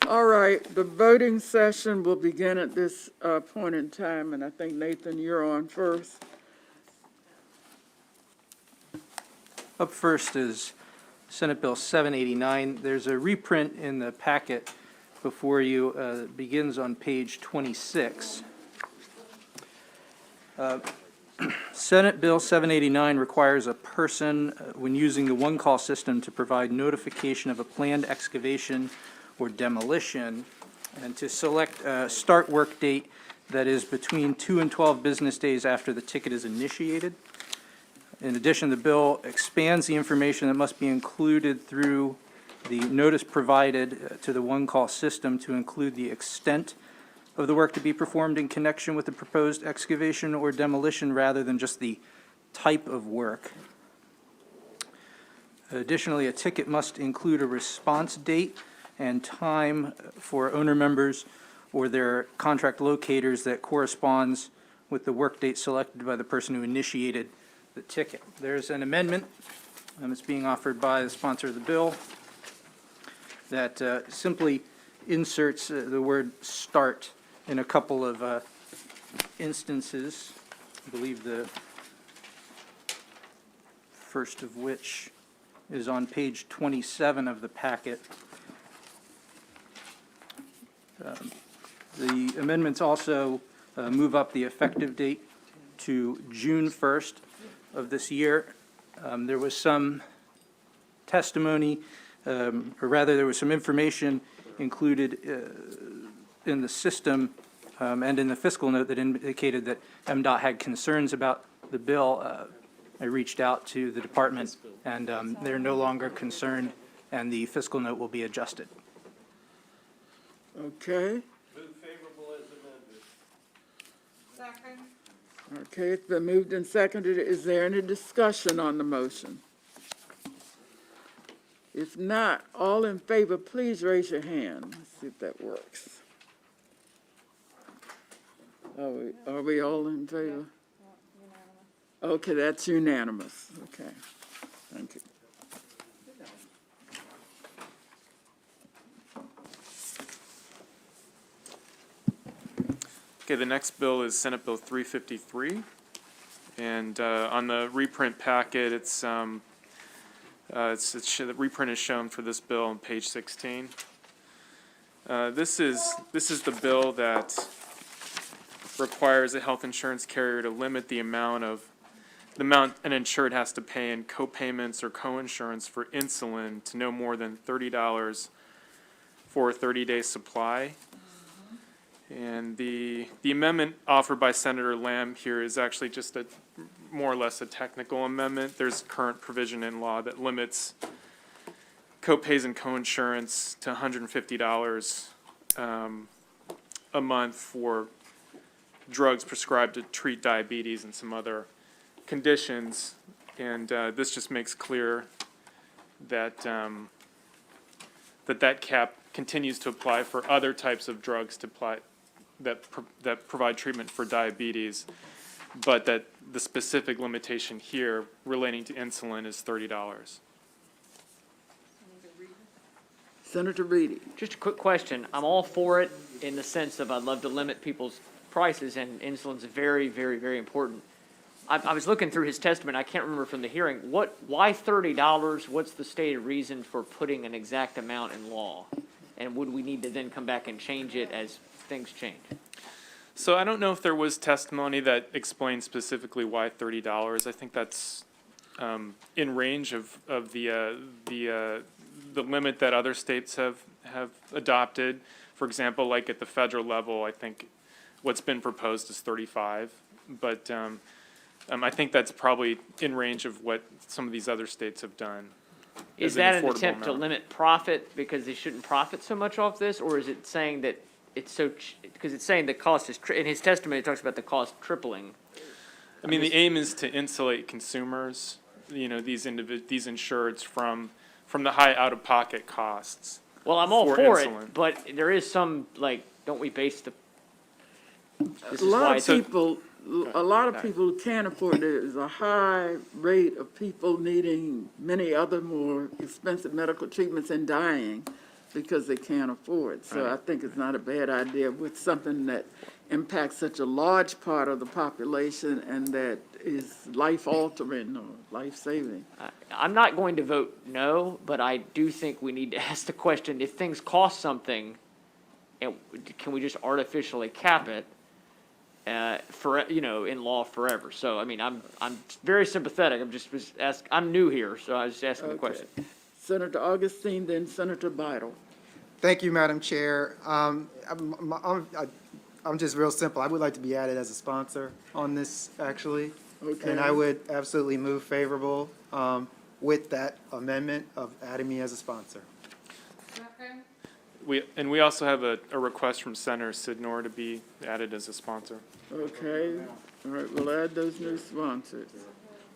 All right, the voting session will begin at this point in time, and I think, Nathan, you're on first. Up first is Senate Bill 789. There's a reprint in the packet before you. It begins on page 26. Senate Bill 789 requires a person, when using the one-call system, to provide notification of a planned excavation or demolition, and to select a start work date that is between 2 and 12 business days after the ticket is initiated. In addition, the bill expands the information that must be included through the notice provided to the one-call system to include the extent of the work to be performed in connection with the proposed excavation or demolition rather than just the type of work. Additionally, a ticket must include a response date and time for owner members or their contract locators that corresponds with the work date selected by the person who initiated the ticket. There's an amendment that's being offered by the sponsor of the bill that simply inserts the word "start" in a couple of instances. I believe the first of which is on page 27 of the packet. The amendments also move up the effective date to June 1st of this year. There was some testimony, or rather there was some information included in the system and in the fiscal note that indicated that MDOT had concerns about the bill. I reached out to the department, and they're no longer concerned, and the fiscal note will be adjusted. Okay. Move favorable as amended. Second. Okay, it's been moved and seconded. Is there any discussion on the motion? If not, all in favor, please raise your hand. Let's see if that works. Are we all in favor? Okay, that's unanimous. Okay, thank you. Okay, the next bill is Senate Bill 353, and on the reprint packet, the reprint is shown for this bill on page 16. This is the bill that requires a health insurance carrier to limit the amount an insured has to pay in co-payments or co-insurance for insulin to no more than $30 for a 30-day supply. And the amendment offered by Senator Lamb here is actually just more or less a technical amendment. There's current provision in law that limits co-pays and co-insurance to $150 a month for drugs prescribed to treat diabetes and some other conditions. And this just makes clear that that cap continues to apply for other types of drugs that provide treatment for diabetes, but that the specific limitation here relating to insulin is $30. Senator Reedy. Just a quick question. I'm all for it in the sense of I'd love to limit people's prices, and insulin's very, very, very important. I was looking through his testament. I can't remember from the hearing. Why $30? What's the stated reason for putting an exact amount in law? And would we need to then come back and change it as things change? So I don't know if there was testimony that explained specifically why $30. I think that's in range of the limit that other states have adopted. For example, like at the federal level, I think what's been proposed is 35. But I think that's probably in range of what some of these other states have done. Is that an attempt to limit profit because they shouldn't profit so much off this, or is it saying that it's so because it's saying the cost is in his testimony it talks about the cost tripling? I mean, the aim is to insulate consumers, these insureds from the high out-of-pocket costs. Well, I'm all for insulin. it, but there is some don't we base the A lot of people can't afford it. There's a high rate of people needing many other more expensive medical treatments and dying. because they can't afford. So I think it's not a bad idea with something that impacts such a large part of the population and that is life-altering or life-saving. I'm not going to vote no, but I do think we need to ask the question, if things cost something, and can we just artificially cap it, in law forever? So, I mean, I'm very sympathetic. I'm new here, so I was just asking the Okay. question. Senator Augustine, then Senator Bidle. Thank you, Madam Chair. I'm just real simple. I would like to be added as a sponsor on this, actually. Okay. And I would absolutely move favorable with that amendment of adding me as a sponsor. We also have a request from Senator Sidnor to be added as a sponsor. Okay, all right, we'll add those new sponsors.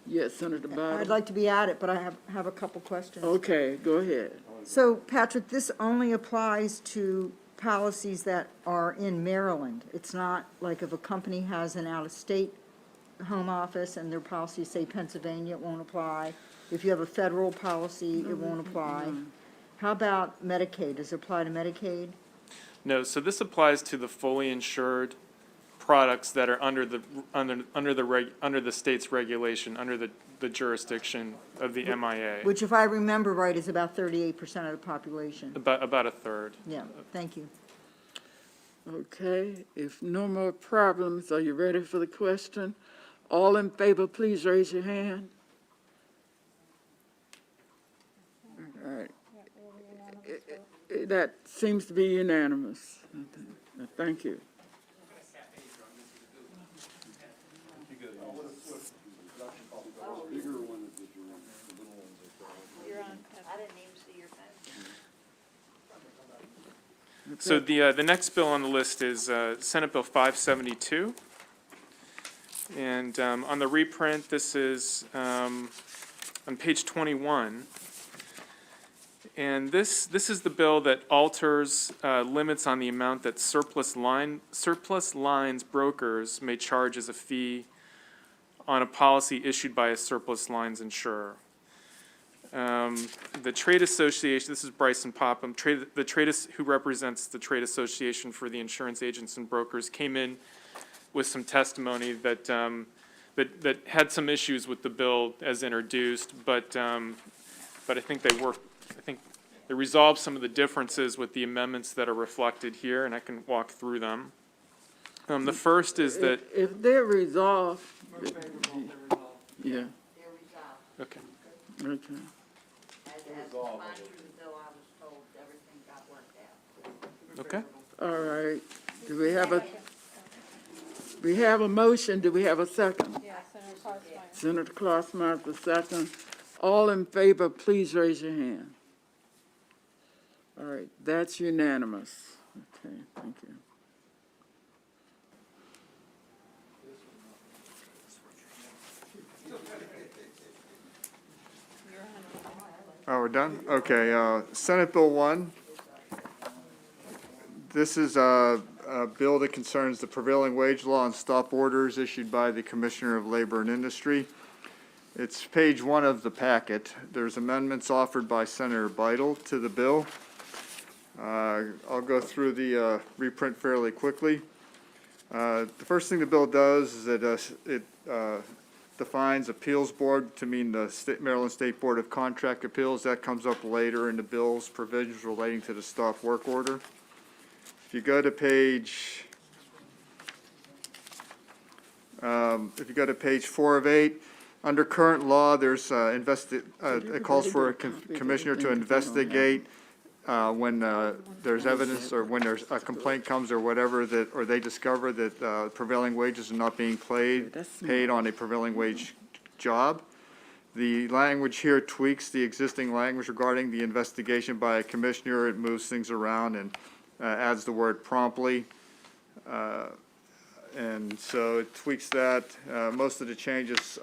Yes, Senator I'd Bidle? like to be at it, but I have a couple questions. Okay, go ahead. So, Patrick, this only applies to policies that are in Maryland. It's not like if a company has an out-of-state home office and their policies say Pennsylvania, it won't apply. If you have a federal policy, it won't apply. How about Medicaid? Does it apply to Medicaid? No, so this applies to the fully insured products that are under the state's regulation, under the jurisdiction of the MIA. Which, if I remember right, is about 38% of the population. About a third. Yeah, thank you. Okay, if no more problems, are you ready for the question? All in favor, please raise your hand. All right. That seems to be unanimous. Thank you. So the next bill on the list is Senate Bill 572. And on the reprint, this is on page 21. And this is the bill that alters limits on the amount that surplus lines brokers may charge as a fee on a policy issued by a surplus lines insurer. The trade association, this is Bryson Popham, who represents the trade association for the insurance agents and brokers, came in with some testimony that that had some issues with the bill as introduced, but I think they resolved some of the differences with the amendments that are reflected here, and I can walk through them. The first is that, If they're resolved, yeah, okay. okay. Okay. All right. Do we have a motion? Do we have a second? Yeah, Senator Klausmeyer. Senator Klausmeyer, the second. All in favor, please raise your hand. All right, that's unanimous. Okay, thank you. Oh, we're done? Okay, Senate Bill 1. This is a bill that concerns the prevailing wage law and stop orders issued by the Commissioner of Labor and Industry. It's page 1 of the packet. There's amendments offered by Senator Bidle to the bill. I'll go through the reprint fairly quickly. The first thing the bill does is that it defines appeals board to mean the Maryland State Board of Contract Appeals. That comes up later in the bill's provisions relating to the stop work order. If you go to page 4 of 8, under current law, there's it calls for a commissioner to investigate when there's evidence or when there's a complaint comes or whatever or they discover that prevailing wages are not being paid on a prevailing wage job. The language here tweaks the existing language regarding the investigation by a commissioner. It moves things around and adds the word promptly. And so it tweaks that. Most of the changes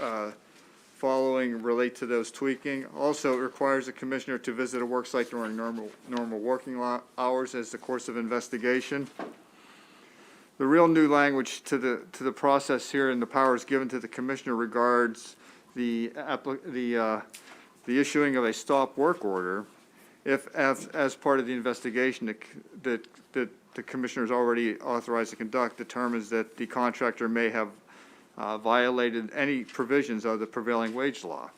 following relate to those tweaking. Also, it requires the commissioner to visit a work site during normal working hours as the course of investigation. The real new language to the process here and the powers given to the commissioner regards the issuing of a stop work order. if, as part of the investigation that the commissioner is already authorized to conduct, determines that the contractor may have violated any provisions of the prevailing wage law.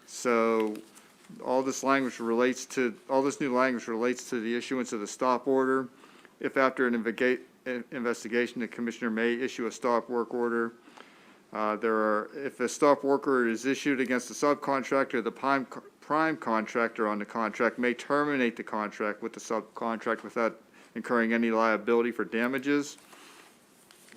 So all this new language relates to the issuance of the stop order. If after an investigation, the commissioner may issue a stop work order. If a stop work order is issued against the subcontractor, the prime contractor on the contract may terminate the contract with the subcontract without incurring any liability for damages.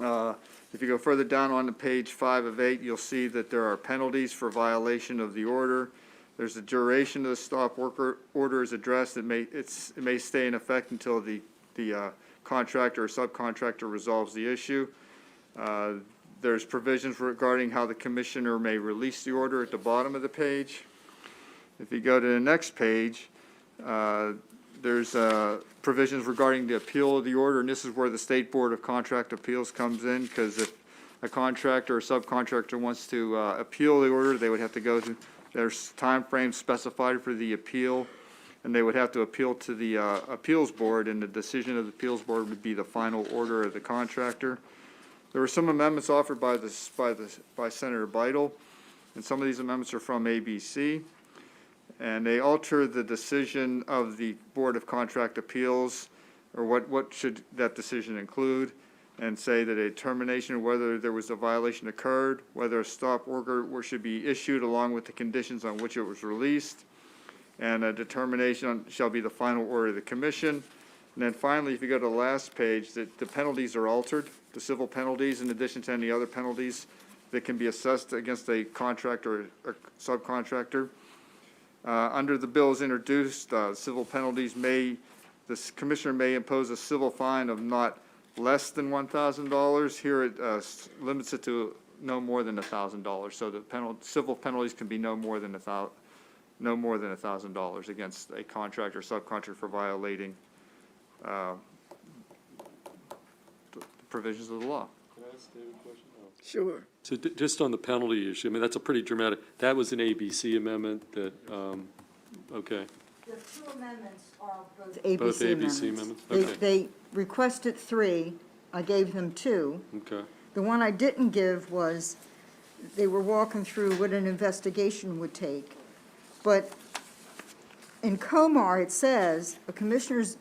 If you go further down on the page 5 of 8, you'll see that there are penalties for violation of the order. There's the duration of the stop work order is addressed. It may stay in effect until the contractor or subcontractor resolves the issue. There's provisions regarding how the commissioner may release the order at the bottom of the page. If you go to the next page, there's provisions regarding the appeal of the order, and this is where the State Board of Contract Appeals comes in, because if a contractor or subcontractor wants to appeal the order, they would have to go through, there's timeframes specified for the appeal, and they would have to appeal to the appeals board, and the decision of the appeals board would be the final order of the contractor. There were some amendments offered by Senator Beidle, and some of these amendments are from ABC. And they alter the decision of the Board of Contract Appeals, or what should that decision include, and say that a determination of whether there was a violation occurred, whether a stop order should be issued along with the conditions on which it was released, and a determination shall be the final order of the commission. And then finally, if you go to the last page, the penalties are altered. The civil penalties, in addition to any other penalties that can be assessed against a contractor or subcontractor. Under the bills introduced, civil penalties the commissioner may impose a civil fine of not less than $1,000. Here it limits it to no more than $1,000. So the civil penalties can be no more than $1,000 against a contractor or subcontractor for violating the provisions of the law. Can I ask David a question? Oh. Sure. So just on the penalty issue, I mean, that's a pretty dramatic, that was an ABC amendment that, okay. The two amendments are both Both ABC ABC amendments. amendments? Okay. They requested 3, I gave them 2. Okay, The one I didn't give was, they were walking through what an investigation would take. But in Comar, it says, the commissioner's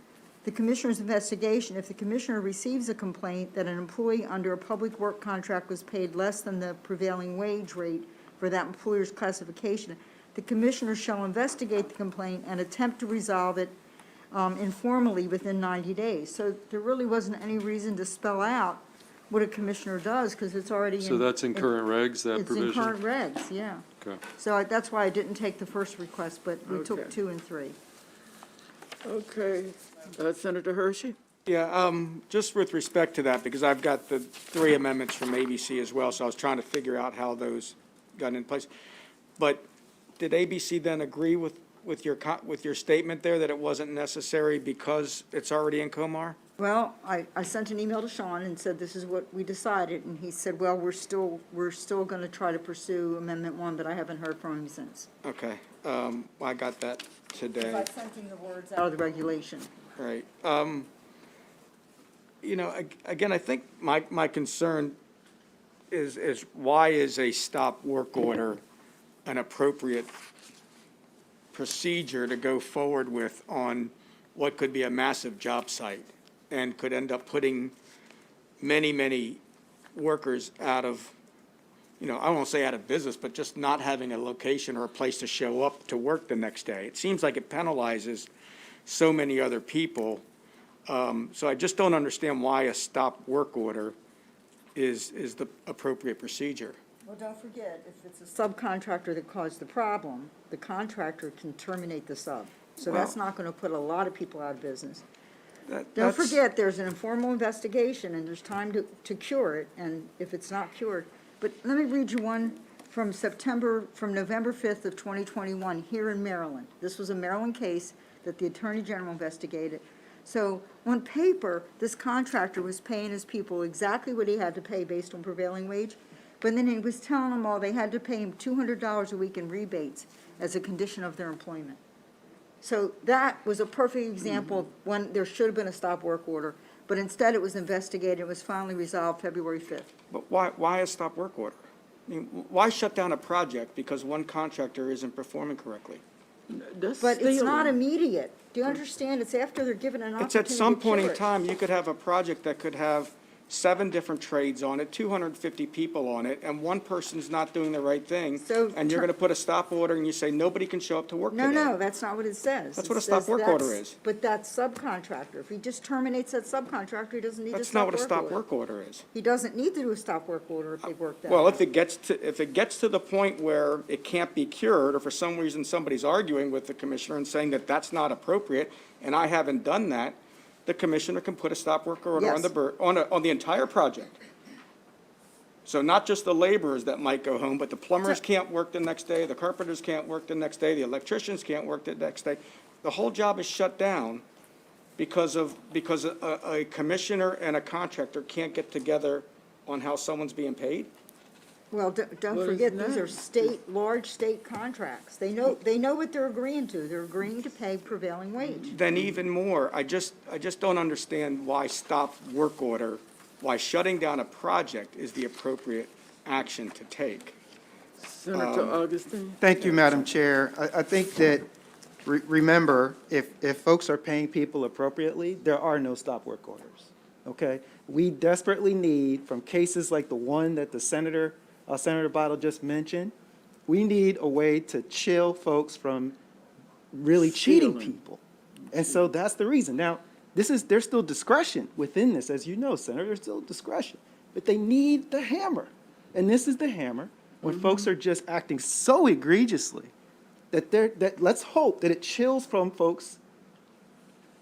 investigation, if the commissioner receives a complaint that an employee under a public work contract was paid less than the prevailing wage rate for that employer's classification, the commissioner shall investigate the complaint and attempt to resolve it informally within 90 days. So there really wasn't any reason to spell out what a commissioner does, because it's already in. so that's in current regs, that provision? It's in current regs, yeah. Okay. So that's why I didn't take the first request, but we Okay. took 2 and 3. Okay. Senator Hershey? Yeah, just with respect to that, because I've got the 3 amendments from ABC as well, so I was trying to figure out how those got in place. But did ABC then agree with your statement there that it wasn't necessary because it's already in Comar? Well, I sent an email to Sean and said, this is what we decided, and he said, well, we're still gonna try to pursue Amendment 1, but I haven't heard from him since. Okay, I got that today. I sent him the words out of the regulation. Right. You know, again, I think my concern is why is a stop work order an appropriate procedure to go forward with on what could be a massive job site and could end up putting many, many workers out of, you know, I won't say out of business, but just not having a location or a place to show up to work the next day. It seems like it penalizes so many other people. So I just don't understand why a stop work order is the appropriate procedure. Well, don't forget, if it's a subcontractor that caused the problem, the contractor can terminate the sub. So that's not gonna put a lot of people out of business. Don't forget, there's an informal investigation, and there's time to cure it, and if it's not cured. But let me read you one from November 5th of 2021, here in Maryland. This was a Maryland case that the Attorney General investigated. So on paper, this contractor was paying his people exactly what he had to pay based on prevailing wage, but then he was telling them all they had to pay him $200 a week in rebates as a condition of their employment. So that was a perfect example of when there should have been a stop work order, but instead it was investigated, it was finally resolved February 5th. But why a stop work order? I mean, why shut down a project because one contractor isn't performing correctly? That's But it's not stealing. immediate. Do you understand? It's after they're given an It's opportunity at to some point in cure it. time, you could have a project that could have 7 different trades on it, 250 people on it, and one person's not doing the right thing. So And you're tur- going to put a stop order and you say, nobody can show up to work today. No, that's not what it says. That's It what a stop says work order that's- is. But that's subcontractor. If he just terminates that subcontractor, he doesn't need a That's stop not work what order. a stop work order is. He doesn't need to do a stop work order if they work that Well, out. if it gets to the point where it can't be cured, or for some reason somebody's arguing with the commissioner and saying that that's not appropriate, and I haven't done that, the commissioner can put a stop work order on Yes. on the entire project. So not just the laborers that might go home, but the plumbers can't work the next day, the carpenters can't work the next day, the electricians can't work the next day. The whole job is shut down because a commissioner and a contractor can't get together on how someone's being paid? Well, don't Well, forget, it's these are not. large state contracts. They know what they're agreeing to. They're agreeing to pay prevailing wage. Then even more, I just don't understand why stop work order, why shutting down a project is the appropriate action to take. Senator Augustine? Thank you, Madam Chair. I think that, remember, if folks are paying people appropriately, there are no stop work orders, okay? We desperately need, from cases like the one that the Senator Bottle just mentioned, we need a way to chill folks from really cheating Stealing. people. And so that's the reason. Now, there's still discretion within this, as you know, Senator, there's still discretion. But they need the hammer. And this is the hammer, when folks are just acting so egregiously that let's hope that it chills from folks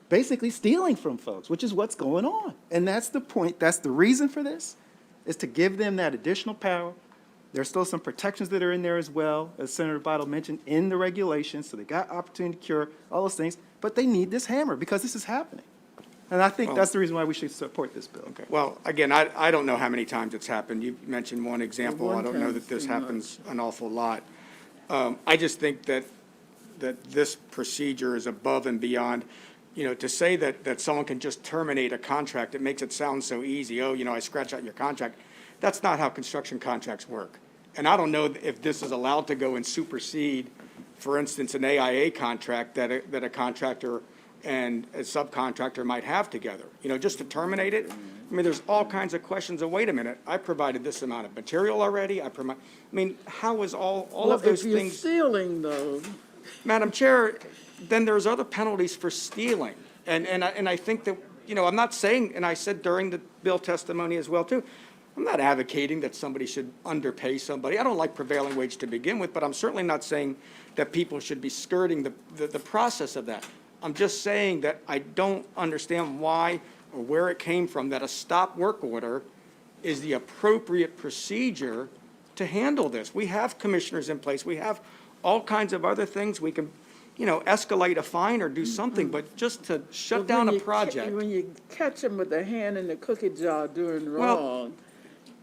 basically stealing from folks, which is what's going on. And that's the point, that's the reason for this, is to give them that additional power. There's still some protections that are in there as well, as Senator Bottle mentioned, in the regulations, so they got opportunity to cure all those things, but they need this hammer because this is happening. And I think that's the reason why we should support this bill. Okay, well, again, I don't know how many times it's happened. You mentioned one example. One I don't know time that this is too happens an awful lot. I just think that this procedure is above and beyond, to say that someone can just terminate a contract, it makes it sound so easy. Oh, I scratch out your contract. That's not how construction contracts work. And I don't know if this is allowed to go and supersede, for instance, an AIA contract that a contractor and a subcontractor might have together, just to terminate it. I mean, there's all kinds of questions of, wait a minute, I provided this amount of material already, how is all of those If you're things? stealing though, Madam Chair, then there's other penalties for stealing. And I think that, I'm not saying, and I said during the bill testimony as well, too, I'm not advocating that somebody should underpay somebody. I don't like prevailing wage to begin with, but I'm certainly not saying that people should be skirting the process of that. I'm just saying that I don't understand why or where it came from, that a stop work order is the appropriate procedure to handle this. We have commissioners in place. We have all kinds of other things. We can, escalate a fine or do something, but just to shut down when a you project. when you catch them with their hand in the cookie jar doing Well- wrong,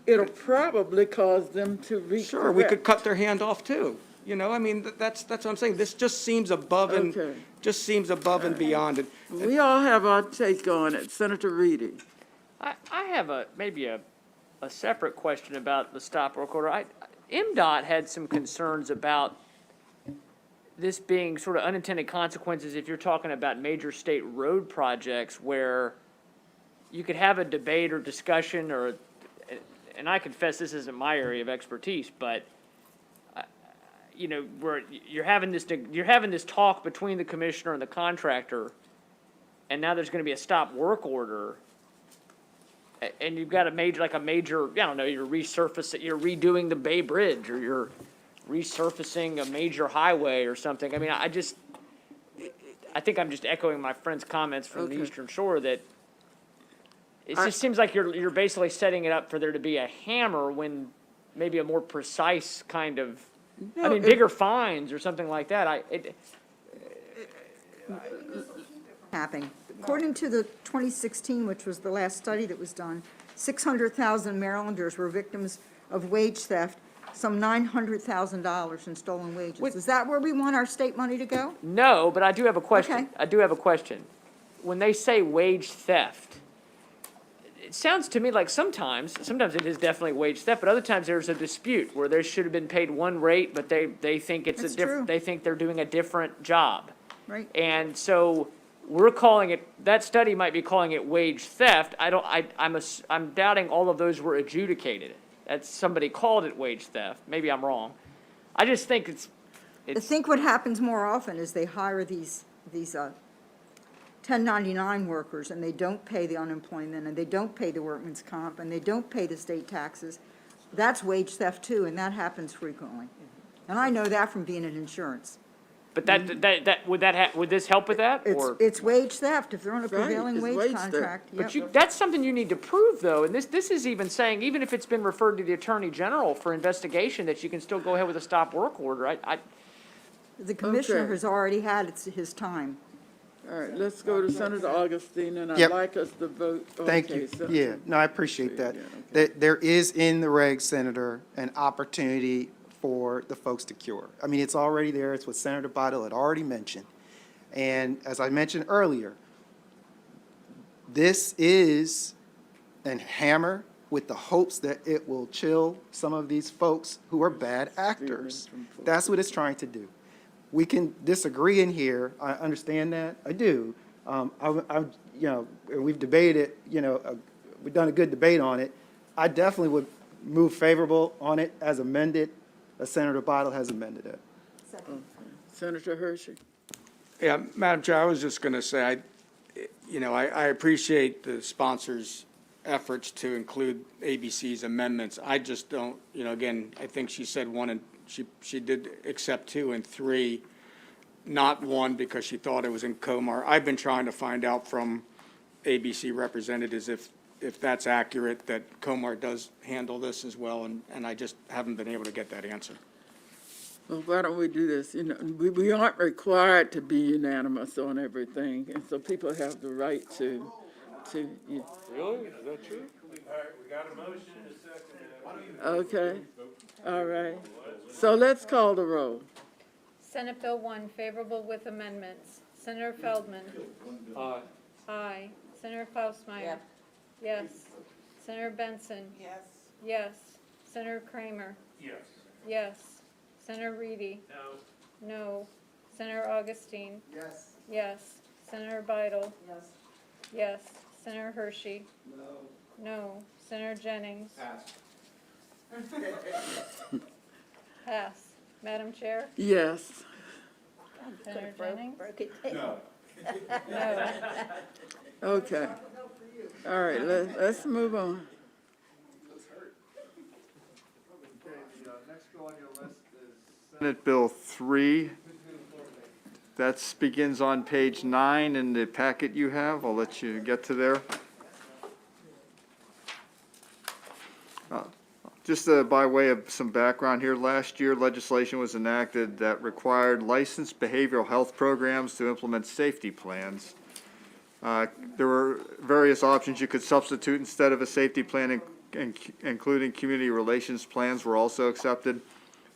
it'll probably cause them to recorrect. Sure, we could cut their hand off too. That's what I'm saying. This just seems above Okay. and beyond it. We all have our take on it. Senator Reedy? I have maybe a separate question about the stop work order. MDOT had some concerns about this being sort of unintended consequences if you're talking about major state road projects where you could have a debate or discussion and I confess this isn't my area of expertise, but where you're having this talk between the commissioner and the contractor, and now there's going to be a stop work order, and you've got a major, I don't know, you're redoing the Bay Bridge, or you're resurfacing a major highway or something. I think I'm just echoing my friend's comments from the Okay. Eastern Shore that it just seems like you're basically setting it up for there to be a hammer when maybe a more precise kind of, bigger fines or something like that. Happening. According to the 2016, which was the last study that was done, 600,000 Marylanders were victims of wage theft. some $900,000 in stolen wages. Is that where we want our state money to go? No, but I do have a question. Okay. I do have a question. When they say wage theft, it sounds to me like sometimes it is definitely wage theft, but other times there's a dispute where they should have been paid one rate, but they think it's a That's different, true. they think they're doing a different job. Right? And so we're calling it, that study might be calling it wage theft. I'm doubting all of those were adjudicated. That's, somebody called it wage theft. Maybe I'm wrong. I just think I think what happens more often is they hire these 1099 workers, and they don't pay the unemployment, and they don't pay the workman's comp, and they don't pay the state taxes. That's wage theft too, and that happens frequently. And I know that from being in insurance. but would this help with that? Or? It's wage theft if they're on a Right, prevailing it's wage wage theft. contract. But Yep. that's something you need to prove, though, and this is even saying, even if it's been referred to the Attorney General for investigation, that you can still go ahead with a stop work order. The commissioner Okay. has already had his time. All right, let's go to Senator Augustine, and I'd Yep. like us to vote. Thank Okay, you. Senator. Yeah, no, I appreciate that. Yeah, okay. There is in the reg, Senator, an opportunity for the folks to cure. I mean, it's already there. It's what Senator Bidle had already mentioned. And as I mentioned earlier, this is a hammer with the hopes that it will chill some of these folks who are bad actors. That's what it's trying to do. We can disagree in here, I understand that, I do. I'm, we've debated, we've done a good debate on it. I definitely would move favorable on it as amended, as Senator Bidle has amended it. Senator Hershey. Yeah, Madam Chair, I was just going to say, I appreciate the sponsors' efforts to include ABC's amendments. I just don't, again, I think she said one, and she did accept 2 and 3, not 1 because she thought it was in Comar. I've been trying to find out from ABC representatives if that's accurate, that Comar does handle this as well, and I just haven't been able to get that answer. Well, why don't we do this? We aren't required to be unanimous on everything, and so people have the right to. Really? Is that true? All right, we got a motion and a second. Okay, all right. So let's call the roll. Senate Bill 1, favorable with amendments. Senator Feldman? Aye. Aye. Senator Faustmeyer? Yes. Senator Benson? Yes. Yes. Senator Kramer? Yes. Yes. Senator Reedy? No. No. Senator Augustine? Yes. Yes. Senator Bidle? Yes. Yes. Senator Hershey? No. Senator Jennings? Pass. Madam Chair? Yes. Senator Jennings? No. No. Okay. All right, let's move on. Next bill on your list is Senate Bill 3. That begins on page 9 in the packet you have. I'll let you get to there. Just by way of some background here, last year legislation was enacted that required licensed behavioral health programs to implement safety plans. There were various options you could substitute instead of a safety plan, including community relations plans were also accepted.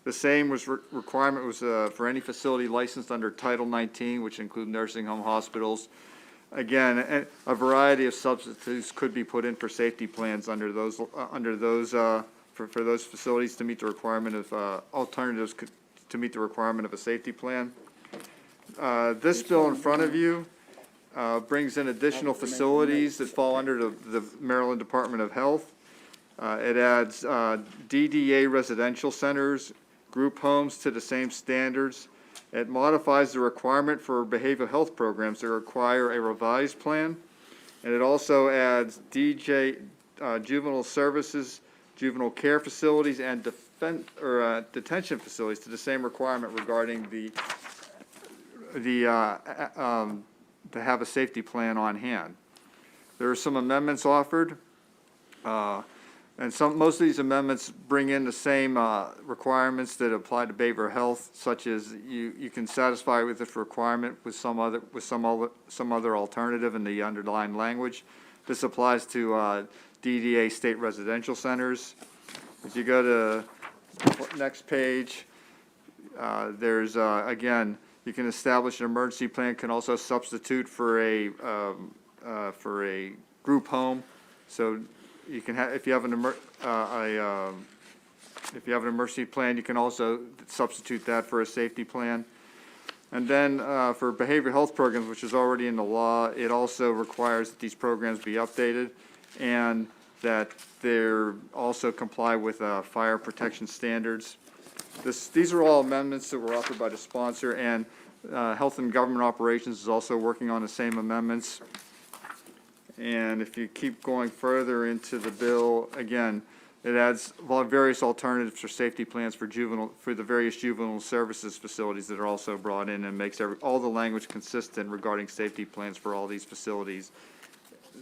The same requirement was for any facility licensed under Title 19, which include nursing home, hospitals. Again, a variety of substitutes could be put in for safety plans under those for those facilities to meet the requirement of alternatives to meet the requirement of a safety plan. This bill in front of you brings in additional facilities that fall under the Maryland Department of Health. It adds DDA residential centers, group homes to the same standards. It modifies the requirement for behavioral health programs to require a revised plan. And it also adds juvenile services, juvenile care facilities, and detention facilities to the same requirement regarding to have a safety plan on hand. There are some amendments offered. And most of these amendments bring in the same requirements that apply to behavioral health, such as you can satisfy with this requirement with some other alternative in the underlying language. This applies to DDA state residential centers. If you go to next page, there's, again, you can establish an emergency plan, can also substitute for a group home. So you can have, if you have an emergency plan, you can also substitute that for a safety plan. And then for behavioral health programs, which is already in the law, it also requires that these programs be updated and that they're also comply with fire protection standards. These are all amendments that were offered by the sponsor, and Health and Government Operations is also working on the same amendments. And if you keep going further into the bill, again, it adds various alternatives for safety plans for the various juvenile services facilities that are also brought in, and makes all the language consistent regarding safety plans for all these facilities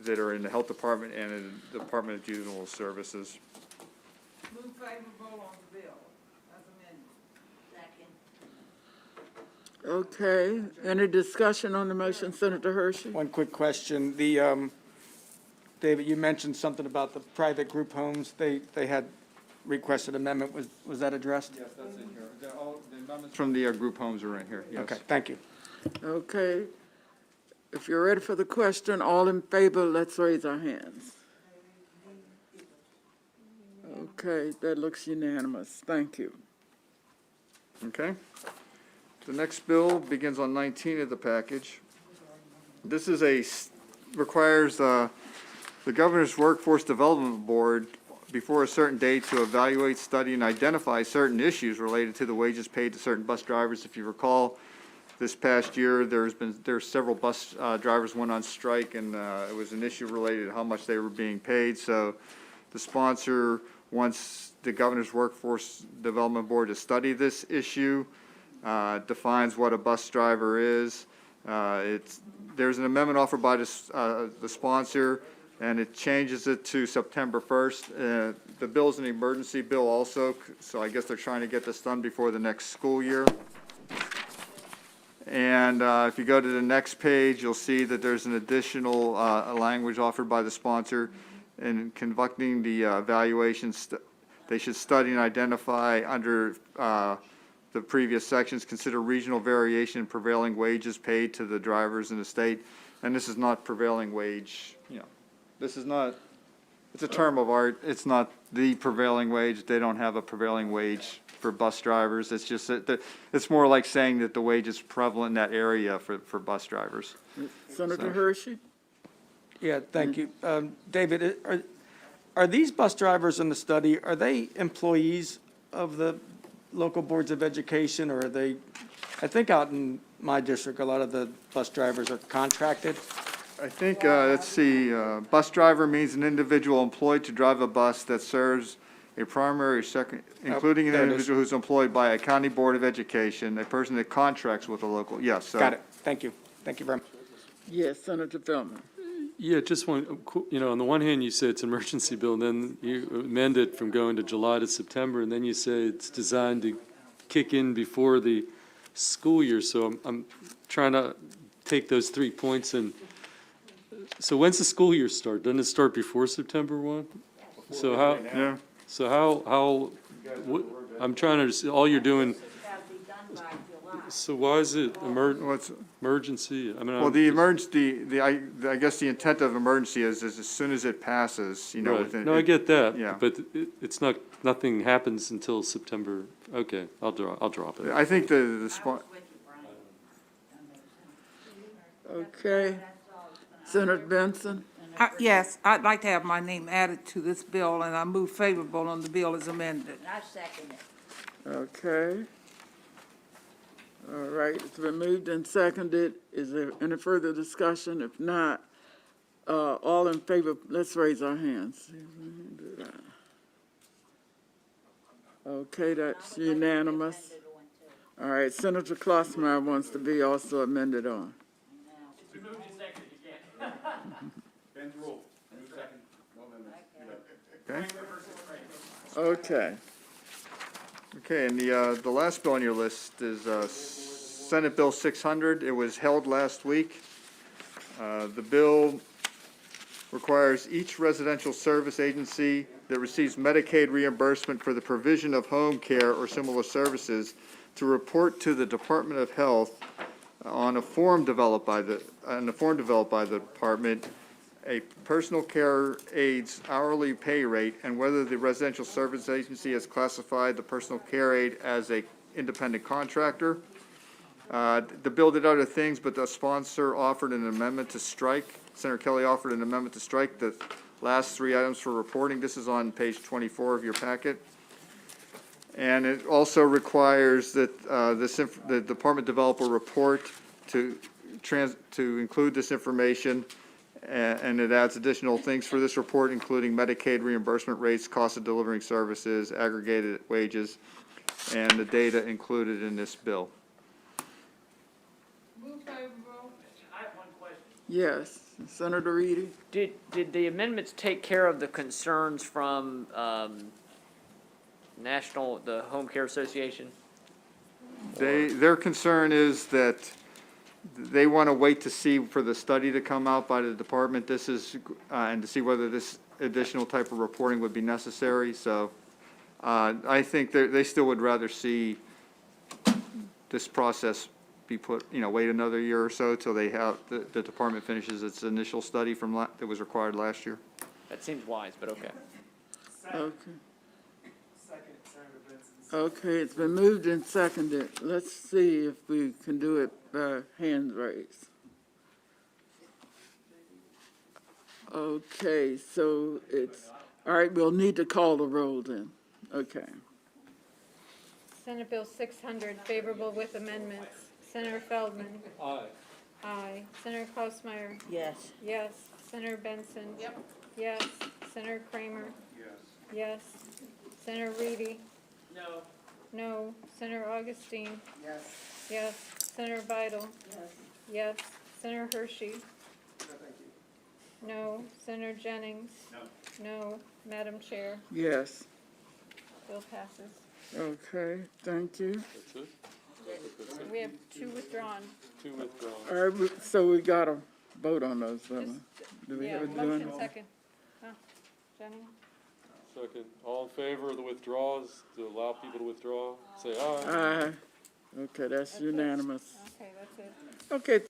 that are in the Health Department and in the Department of Juvenile Services. Move favorable on the bill as amended. Second. Okay, any discussion on the motion, Senator Hershey? One quick question. David, you mentioned something about the private group homes. They had requested amendment. Was that addressed? Yes, that's in here. The amendments from the group homes are in here, yes. Okay, thank you. Okay, if you're ready for the question, all in favor, let's raise our hands. Okay, that looks unanimous. Thank you. Okay. The next bill begins on 19 of the package. This is requires the Governor's Workforce Development Board before a certain date to evaluate, study, and identify certain issues related to the wages paid to certain bus drivers. If you recall, this past year, there's several bus drivers went on strike, and it was an issue related to how much they were being paid. So the sponsor wants the Governor's Workforce Development Board to study this issue, defines what a bus driver is. There's an amendment offered by the sponsor, and it changes it to September 1st. The bill's an emergency bill also, so I guess they're trying to get this done before the next school year. And if you go to the next page, you'll see that there's an additional language offered by the sponsor. In conducting the evaluations, they should study and identify under the previous sections, consider regional variation in prevailing wages paid to the drivers in the state. And this is not prevailing wage, this is not, it's a term of art. It's not the prevailing wage. They don't have a prevailing wage for bus drivers. It's just that it's more like saying that the wage is prevalent in that area for bus drivers. Senator Hershey? Yeah, thank you. David, are these bus drivers in the study, are they employees of the local boards of education, or are they, I think out in my district, a lot of the bus drivers are contracted? I think, let's see, bus driver means an individual employed to drive a bus that serves a primary, second, including an there it is. individual who's employed by a county board of education, a person that contracts with a local, yes. So Got it. Thank you. Thank you very much. Yes, Senator Feldman. Yeah, just one, on the one hand, you say it's an emergency bill, and then you amend it from going to July to September, and then you say it's designed to kick in before the school year. So I'm trying to take those 3 points and, so when's the school year start? Doesn't it start before September 1? So how, Yeah. so how, I'm trying to, all you're doing, so why is it emergency? I mean, Well, the emergency, I guess the intent of emergency is as soon as it passes, right. within. No, I get that. Yeah. But it's not, nothing happens until September. Okay, I'll drop it. I think the Okay. Senator Benson? Yes, I'd like to have my name added to this bill, and I move favorable on the bill as amended. I second it. Okay. All right, it's been moved and seconded. Is there any further discussion? If not, all in favor, let's raise our hands. Okay, that's unanimous. All right, Senator Klossmeyer wants to be also amended on. Okay. Okay. Okay, and the last bill on your list is Senate Bill 600. It was held last week. The bill requires each residential service agency that receives Medicaid reimbursement for the provision of home care or similar services to report to the Department of Health on a form developed by the department, a personal care aid's hourly pay rate, and whether the residential service agency has classified the personal care aide as a independent contractor. The bill did other things, but the sponsor offered an amendment to strike. Senator Kelly offered an amendment to strike the last three items for reporting. This is on page 24 of your packet. And it also requires that the department develop a report to include this information, and it adds additional things for this report, including Medicaid reimbursement rates, cost of delivering services, aggregated wages, and the data included in this bill. Move favorable. I have one question. Yes, Senator Reedy? Did the amendments take care of the concerns from, the Home Care Association? Their concern is that they want to wait to see for the study to come out by the department. This is, and to see whether this additional type of reporting would be necessary. So I think they still would rather see this process be put, wait another year or so till they have, the department finishes its initial study from that was required last year. That seems wise, but okay. Okay. Okay, it's been moved and seconded. Let's see if we can do it by hand raise. Okay, so it's, all right, we'll need to call the roll then. Okay. Senate Bill 600, favorable with amendments. Senator Feldman? Aye. Aye. Senator Klausmeyer? Yes. Yes. Senator Benson? Yep. Yes. Senator Kramer? Yes. Yes. Senator Reedy? No. No. Senator Augustine? Yes. Yes. Senator Vital? Yes. Yes. Senator Hershey? No. Senator Jennings? No. No. Madam Chair, Yes. bill passes. Okay, thank you. That's it? We have two withdrawn. Two withdrawn. All right, so we got to vote on those, don't we? Do we Yeah, have to do motion it? second. Oh, Jennings? Second. All in favor of the withdrawals, to allow people to withdraw, say aye. Aye. Okay, that's unanimous. Okay, that's it. Okay,